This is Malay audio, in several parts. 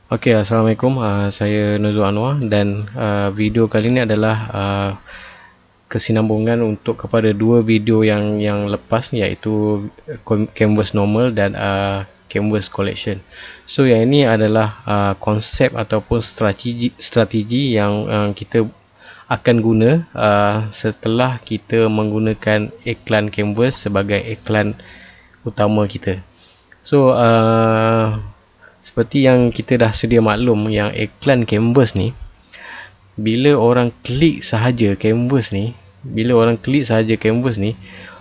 Okey, Assalamualaikum. Saya Nuzul Anwar dan video kali ini adalah kesinambungan untuk kepada dua video yang lepas, iaitu Canvas normal dan Canvas collection. So yang ini adalah konsep ataupun strategi yang kita akan guna setelah kita menggunakan iklan Canvas sebagai iklan utama kita. So seperti yang kita dah sedia maklum, yang iklan Canvas ni, bila orang klik sahaja Canvas ni,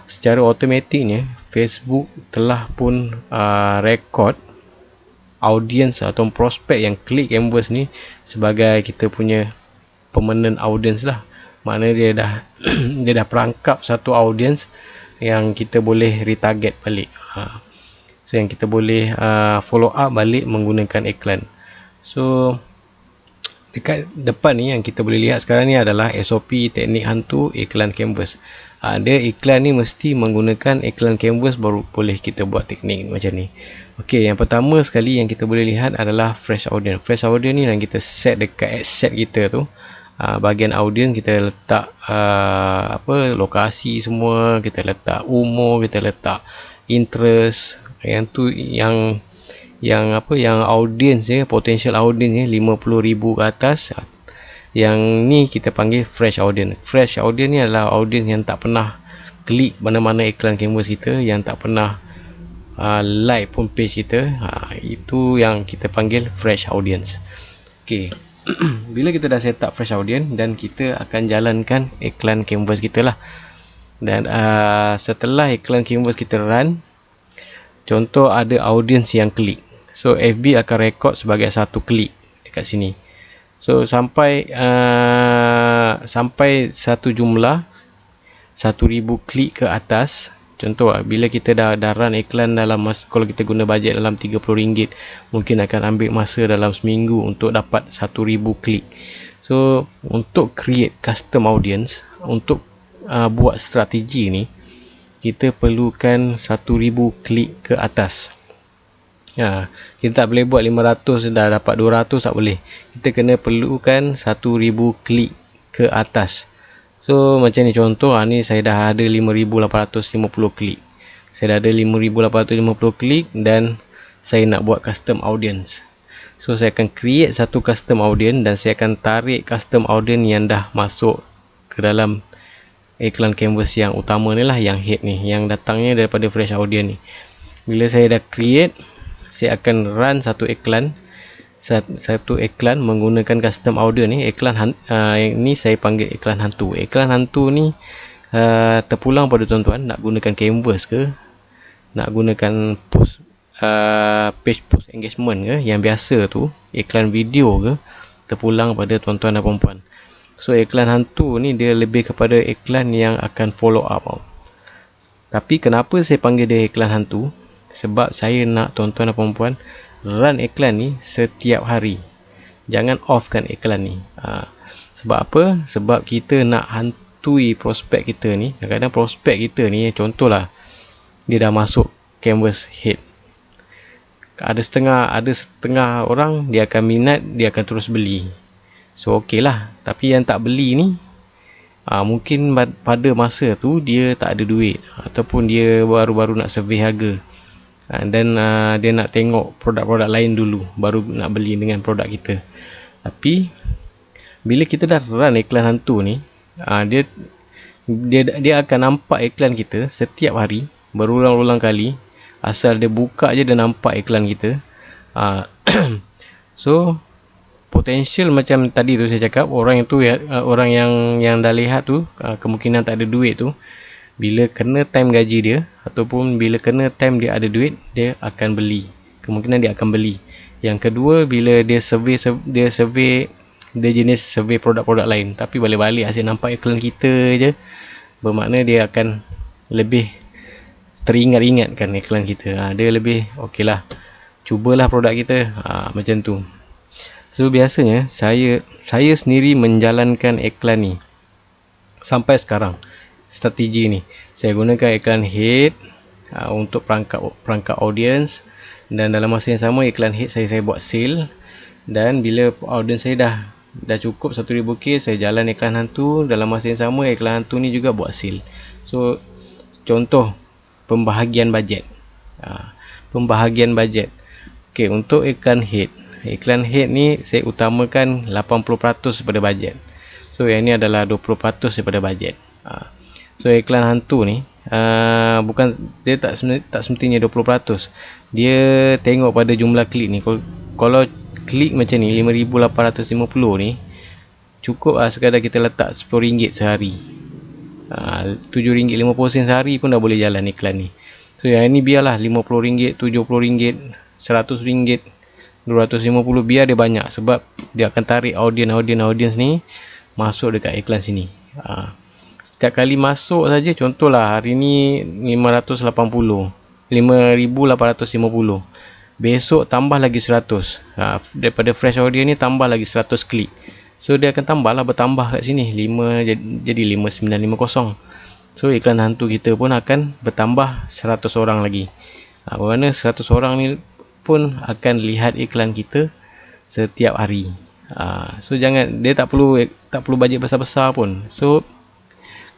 secara automatiknya Facebook telah pun rekod audience atau prospek yang klik Canvas ni sebagai kita punya permanent audience lah. Maknanya dia dah dia dah perangkap satu audience yang kita boleh retarget balik. So yang kita boleh follow up balik menggunakan iklan. So dekat depan ni yang kita boleh lihat sekarang ni adalah SOP teknik hantu iklan Canvas. Dia iklan ni mesti menggunakan iklan Canvas baru boleh kita buat teknik macam ni. Okey, yang pertama sekali yang kita boleh lihat adalah fresh audience. Fresh audience ni yang kita set dekat set kita tu. Bahagian audience kita letak lokasi semua, kita letak umur, kita letak interest. Yang tu yang audience dia, potential audience dia 50,000 ke atas. Yang ni kita panggil fresh audience. Fresh audience ni adalah audience yang tak pernah klik mana-mana iklan Canvas kita, yang tak pernah like pun page kita. Itu yang kita panggil fresh audience. Okey. Bila kita dah set up fresh audience, dan kita akan jalankan iklan Canvas kita lah. Dan setelah iklan Canvas kita run, contoh ada audience yang klik, so FB akan rekod sebagai satu klik dekat sini. So sampai satu jumlah 1,000 klik ke atas. Contoh bila kita dah run iklan dalam masa, kalau kita guna bajet dalam RM30, mungkin akan ambil masa dalam seminggu untuk dapat 1,000 klik. So untuk create custom audience, untuk buat strategi ni, kita perlukan 1,000 klik ke atas. Kita tak boleh buat 500 dah dapat 200, tak boleh. Kita kena perlukan 1,000 klik ke atas. So macam ni contoh, ni saya dah ada 5,850 klik. Saya dah ada 5,850 klik dan saya nak buat custom audience. So saya akan create satu custom audience dan saya akan tarik custom audience yang dah masuk ke dalam iklan Canvas yang utama ni lah, yang head ni, yang datangnya daripada fresh audience ni. Bila saya dah create, saya akan run satu iklan menggunakan custom audio ni. Iklan ini saya panggil iklan hantu. Iklan hantu ni terpulang pada tuan-tuan nak gunakan Canvas ke, nak gunakan post page post engagement ke, yang biasa tu iklan video ke, terpulang pada tuan-tuan dan puan-puan. So iklan hantu ni dia lebih kepada iklan yang akan follow up. Tapi kenapa saya panggil dia iklan hantu? Sebab saya nak tuan-tuan dan puan-puan run iklan ni setiap hari. Jangan offkan iklan ni. Sebab apa? Sebab kita nak hantui prospek kita ni. Kadang-kadang prospek kita ni, contohlah dia dah masuk Canvas head, ada setengah orang dia akan minat, dia akan terus beli. So okey lah. Tapi yang tak beli ni, mungkin pada masa tu dia tak ada duit, ataupun dia baru-baru nak survey harga, dan dia nak tengok produk-produk lain dulu baru nak beli dengan produk kita. Tapi bila kita dah run iklan hantu ni, dia akan nampak iklan kita setiap hari berulang-ulang kali. Asal dia buka je dia nampak iklan kita. So potential macam tadi tu saya cakap, orang yang dah lihat tu, kemungkinan tak ada duit tu, bila kena time gaji dia, ataupun bila kena time dia ada duit, dia akan beli. Kemungkinan dia akan beli. Yang kedua, bila dia jenis survey produk-produk lain, tapi balik-balik asyik nampak iklan kita je, bermakna dia akan lebih teringat-ingatkan iklan kita. Dia lebih okey lah, cubalah produk kita, macam tu. So biasanya saya sendiri menjalankan iklan ni sampai sekarang. Strategi ni saya gunakan iklan head untuk perangkap audience, dan dalam masa yang sama iklan head saya buat sale. Dan bila audience saya dah cukup 1000k, saya jalan iklan hantu. Dalam masa yang sama, iklan hantu ni juga buat sale. So contoh pembahagian bajet. Pembahagian bajet. Okey, untuk iklan head ni saya utamakan 80% daripada bajet. So yang ni adalah 20% daripada bajet. So iklan hantu ni bukan, dia tak semestinya 20%. Dia tengok pada jumlah klik ni. Kalau klik macam ni 5850 ni, cukup sekadar kita letak RM10 sehari. RM7.50 sehari pun dah boleh jalan iklan ni. So yang ni biarlah RM50, RM70, RM100, RM250, biar dia banyak, sebab dia akan tarik audience ni masuk dekat iklan sini. Setiap kali masuk saja, contohlah hari ni 5850, besok tambah lagi 100. Daripada fresh audience ni tambah lagi 100 klik. So dia akan bertambah kat sini, 5 jadi 5950. So iklan hantu kita pun akan bertambah 100 orang lagi. Bermakna 100 orang ni pun akan lihat iklan kita setiap hari. So jangan, dia tak perlu bajet besar-besar pun. So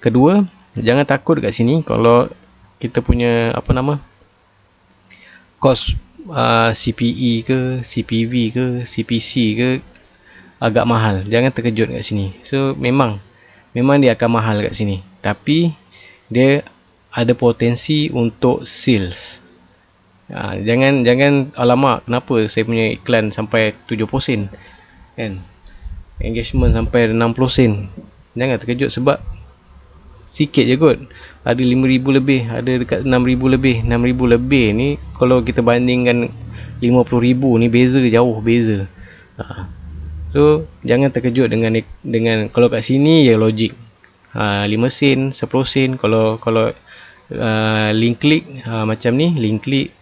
kedua, jangan takut dekat sini kalau kita punya kos CPE ke, CPV ke, CPC ke agak mahal. Jangan terkejut kat sini. So memang dia akan mahal kat sini, tapi dia ada potensi untuk sales. Jangan alamak, kenapa saya punya iklan sampai 70 sen kan, engagement sampai 60 sen. Jangan terkejut, sebab sikit je kot. Ada 5,000 lebih, ada dekat 6,000 lebih. 6,000 lebih ni kalau kita bandingkan 50,000 ni, jauh beza. So jangan terkejut dengan kalau kat sini ya logik. 5 sen, 10 sen. Kalau link klik macam ni, link klik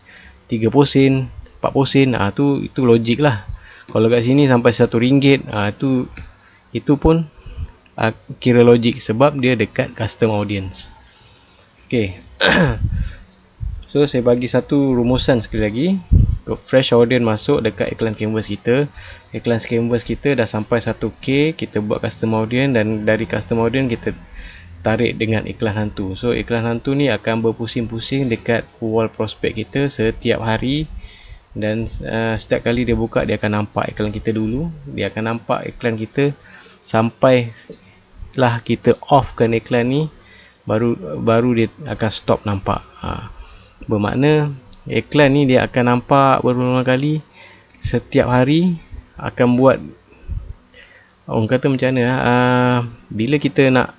30 sen, 40 sen, itu logik lah. Kalau kat sini sampai RM1, itu pun kira logik, sebab dia dekat custom audience. Okay. So saya bagi satu rumusan sekali lagi. Fresh audience masuk dekat iklan canvas kita. Iklan canvas kita dah sampai 1k, kita buat custom audience, dan dari custom audience kita tarik dengan iklan hantu. So iklan hantu ni akan berpusing-pusing dekat wall prospek kita setiap hari. Dan setiap kali dia buka, dia akan nampak iklan kita dulu. Dia akan nampak iklan kita sampai lah kita offkan iklan ni, baru dia akan stop nampak. Bermakna iklan ni dia akan nampak berulang kali setiap hari. Akan buat, orang kata macam mana, bila kita nak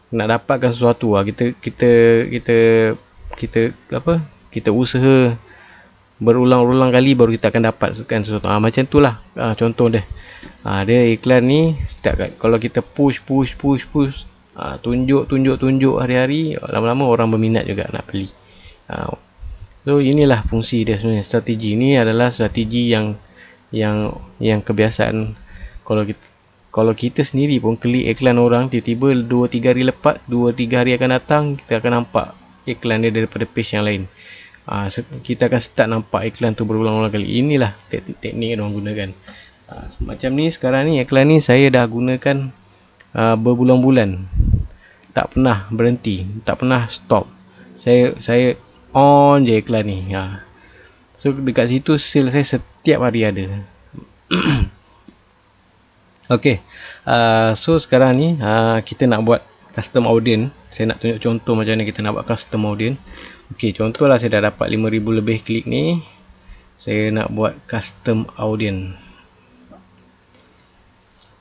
dapatkan sesuatu, kita usaha berulang-ulang kali baru kita akan dapatkan sesuatu. Macam itulah contoh dia. Dia iklan ni kalau kita push, tunjuk hari-hari, lama-lama orang berminat juga nak beli. So inilah fungsi dia sebenarnya. Strategi ni adalah strategi yang kebiasaan. Kalau kita sendiri pun klik iklan orang, tiba-tiba 2-3 hari lepas, 2-3 hari akan datang, kita akan nampak iklan dia daripada page yang lain. Kita akan start nampak iklan tu berulang-ulang kali. Inilah teknik yang orang gunakan. Macam ni sekarang ni, iklan ni saya dah gunakan berbulan-bulan, tak pernah berhenti, tak pernah stop. Saya on je iklan ni. So dekat situ sale saya setiap hari ada. Okay. So sekarang ni kita nak buat custom audience. Saya nak tunjuk contoh macam mana kita nak buat custom audience. Okay, contohlah saya dah dapat 5,000 lebih klik ni. Saya nak buat custom audience.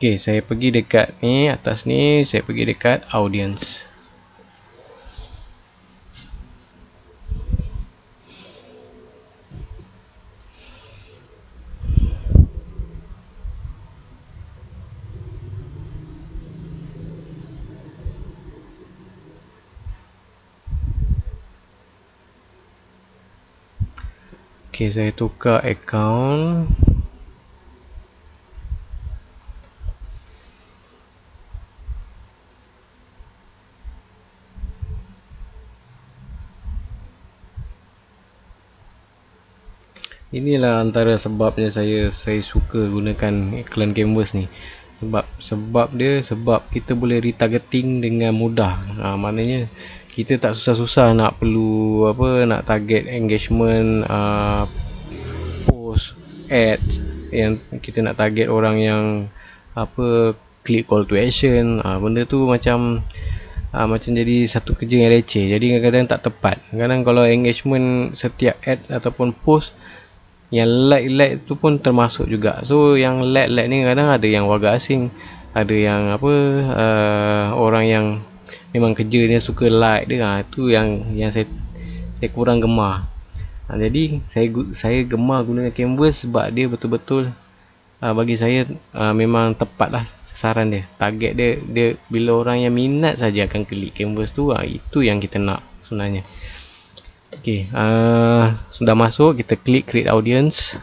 Okay, saya pergi dekat ni, atas ni, saya pergi dekat audience. Okay, saya tukar account. Inilah antara sebabnya saya suka gunakan iklan canvas ni. Sebab kita boleh retargeting dengan mudah. Maknanya kita tak susah-susah nak nak target engagement, post, ads, yang kita nak target orang yang click call to action. Benda tu macam jadi satu kerja yang leceh. Jadi kadang-kadang tak tepat. Kadang kalau engagement setiap ad ataupun post, yang like tu pun termasuk juga. So yang like ni kadang ada yang warga asing, ada yang orang yang memang kerja dia suka like dia. Itu yang saya kurang gemar. Jadi saya gemar gunakan canvas sebab dia betul-betul bagi saya memang tepat lah sasaran dia, target dia bila orang yang minat saja akan klik canvas tu. Itu yang kita nak sebenarnya. Okey, sudah masuk, kita klik create audience,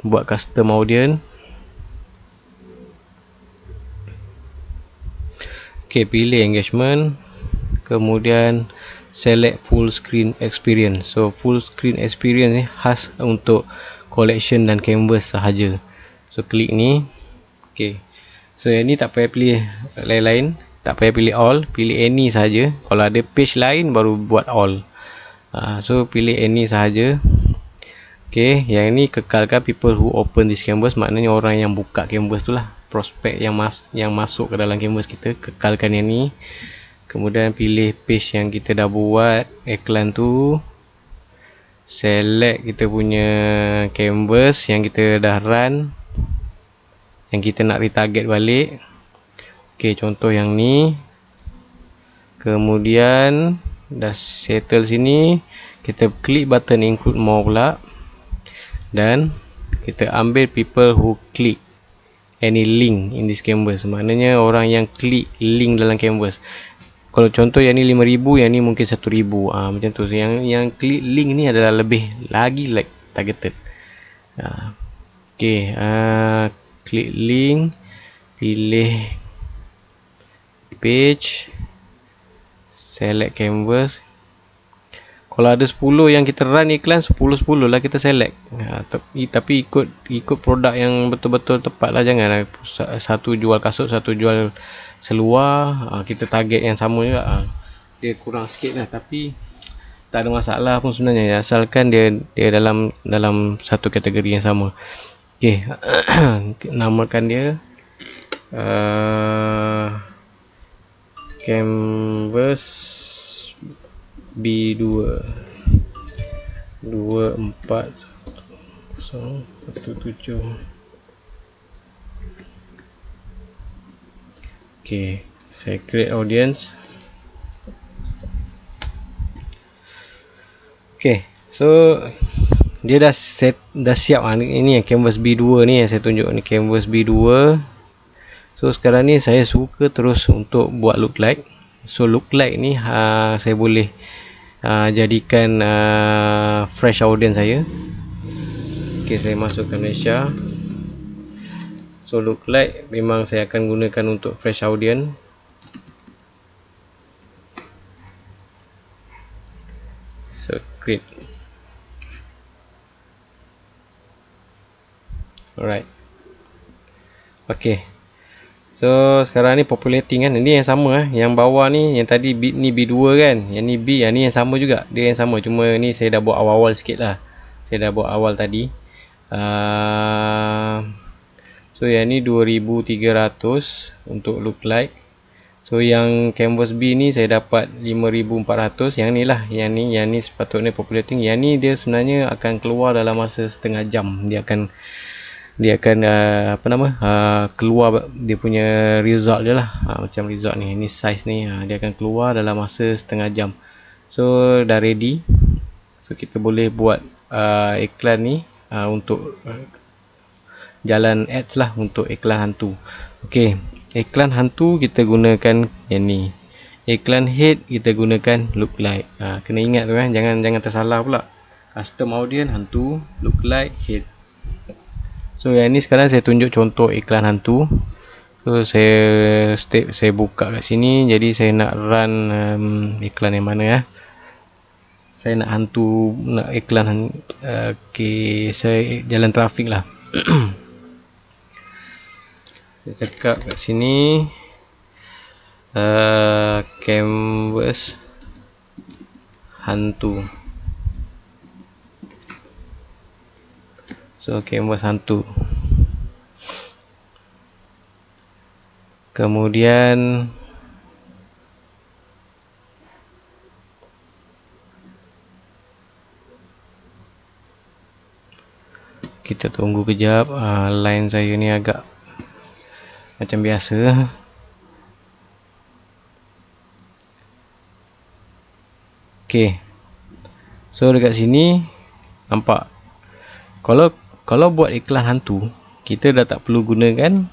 buat custom audience. Okey, pilih engagement, kemudian select full screen experience. So full screen experience ni khas untuk collection dan canvas sahaja. So klik ni. Okey, so yang ni tak payah pilih lain-lain, tak payah pilih all, pilih any sahaja. Kalau ada page lain baru buat all. So pilih any sahaja. Okey, yang ni kekalkan people who open this canvas, maknanya orang yang buka canvas tu lah, prospek yang masuk ke dalam canvas kita. Kekalkan yang ni. Kemudian pilih page yang kita dah buat iklan tu. Select kita punya canvas yang kita dah run, yang kita nak retarget balik. Okey, contoh yang ni. Kemudian dah settle sini, kita klik button include more pula, dan kita ambil people who click any link in this canvas. Maknanya orang yang klik link dalam canvas. Kalau contoh yang ni 5,000, yang ni mungkin 1,000. Macam tu. Yang klik link ni adalah lebih lagi like targeted. Okey, klik link, pilih page, select canvas. Kalau ada 10 yang kita run iklan, 10 lah kita select. Tapi ikut produk yang betul-betul tepat lah. Jangan satu jual kasut, satu jual seluar. Kita target yang sama juga. Dia kurang sikit lah, tapi tak ada masalah pun sebenarnya, asalkan dia dalam satu kategori yang sama. Okey, namakan dia canvas B2 241017. Okey, saya create audience. Okey, so dia dah siap. Ini yang canvas B2 ni yang saya tunjuk ni, canvas B2. So sekarang ni saya suka terus untuk buat look like. So look like ni saya boleh jadikan fresh audience saya. Okey, saya masukkan Malaysia. So look like memang saya akan gunakan untuk fresh audience. So create. Alright. Okey, so sekarang ni populating kan. Ini yang sama yang bawah ni, yang tadi ni B2 kan, yang ni B, yang ni yang sama juga. Dia yang sama, cuma ni saya dah buat awal-awal sikit lah. Saya dah buat awal tadi. So yang ni 2,300 untuk look like. So yang canvas B ni saya dapat 5,400. Yang ni lah, yang ni sepatutnya populating. Yang ni dia sebenarnya akan keluar dalam masa setengah jam. Dia akan keluar dia punya result dia lah. Macam result ni, ini size ni, dia akan keluar dalam masa setengah jam. So dah ready. So kita boleh buat iklan ni untuk jalan ads lah, untuk iklan hantu. Okey, iklan hantu kita gunakan yang ni. Iklan head kita gunakan look like. Kena ingat tu kan, jangan tersalah pula. Custom audience hantu, look like head. So yang ni sekarang saya tunjuk contoh iklan hantu. So saya buka kat sini. Jadi saya nak run iklan yang mana ya. saya nak hantu, nak iklan saya jalan trafik lah. Saya cakap kat sini canvas hantu. So canvas hantu. Kemudian kita tunggu kejap. Line saya ni agak macam biasa. Okay, so dekat sini nampak, kalau buat iklan hantu, kita dah tak perlu gunakan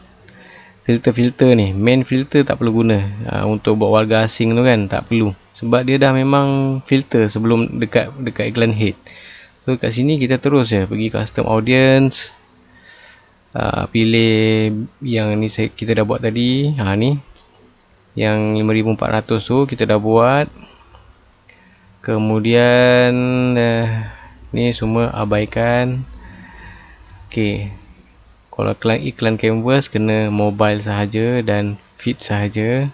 filter-filter ni. Main filter tak perlu guna. Untuk buat warga asing tu kan tak perlu, sebab dia dah memang filter sebelum dekat iklan head. So kat sini kita terus je pergi custom audience, pilih yang ni kita dah buat tadi. Ni yang 5400 tu kita dah buat. Kemudian ni semua abaikan. Okay, kalau iklan canvas kena mobile sahaja dan feed sahaja.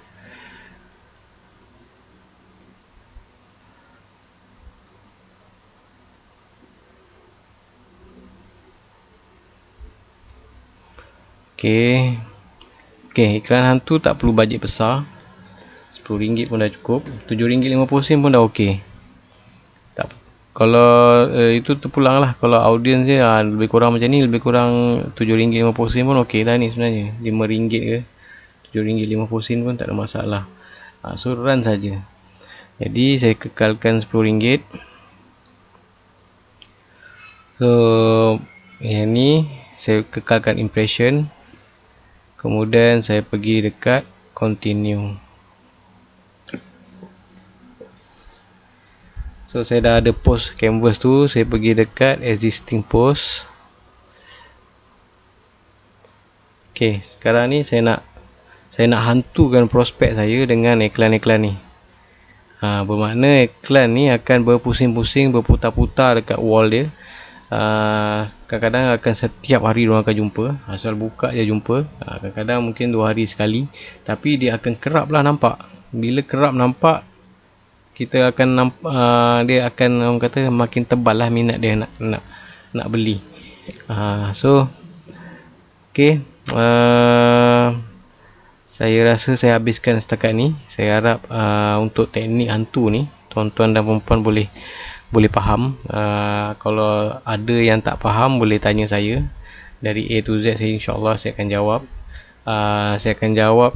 Okay, iklan hantu tak perlu bajet besar, RM10 pun dah cukup, RM7.50 pun dah okey. Tak, kalau itu terpulang lah. Kalau audience dia lebih kurang macam ni, lebih kurang RM7.50 pun okey dah ni sebenarnya. RM5 ke RM7.50 pun tak ada masalah. So run saja. Jadi saya kekalkan RM10. So yang ni saya kekalkan impression. Kemudian saya pergi dekat continue. So saya dah ada post canvas tu, saya pergi dekat existing post. Okay, sekarang ni saya nak hantukan prospek saya dengan iklan-iklan ni. Bermakna iklan ni akan berpusing-pusing, berputar-putar dekat wall dia. Kadang-kadang akan setiap hari diorang akan jumpa. Asal buka je jumpa. Kadang-kadang mungkin 2 hari sekali. Tapi dia akan kerap lah nampak. Bila kerap nampak, kita akan nampak, dia akan, orang kata, makin tebal lah minat dia nak beli. So okay, saya rasa saya habiskan setakat ni. Saya harap untuk teknik hantu ni tuan-tuan dan puan-puan boleh faham. Kalau ada yang tak faham, boleh tanya saya. Dari A to Z saya insyaAllah saya akan jawab. Saya akan jawab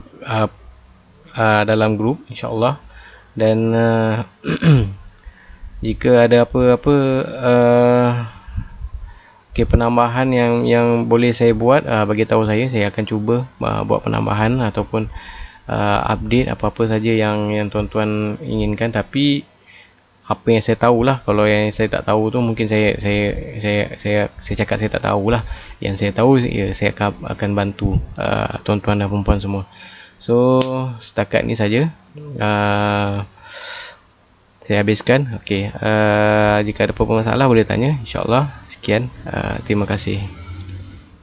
dalam grup insyaAllah. Dan jika ada apa-apa penambahan yang boleh saya buat, bagi tahu saya akan cuba buat penambahan ataupun update apa-apa saja yang tuan-tuan inginkan. Tapi apa yang saya tahulah, kalau yang saya tak tahu tu mungkin saya cakap saya tak tahulah. Yang saya tahu saya akan bantu tuan-tuan dan puan-puan semua. So setakat ni saja saya habiskan. Okey, jika ada apa-apa masalah boleh tanya insyaAllah. Sekian, terima kasih.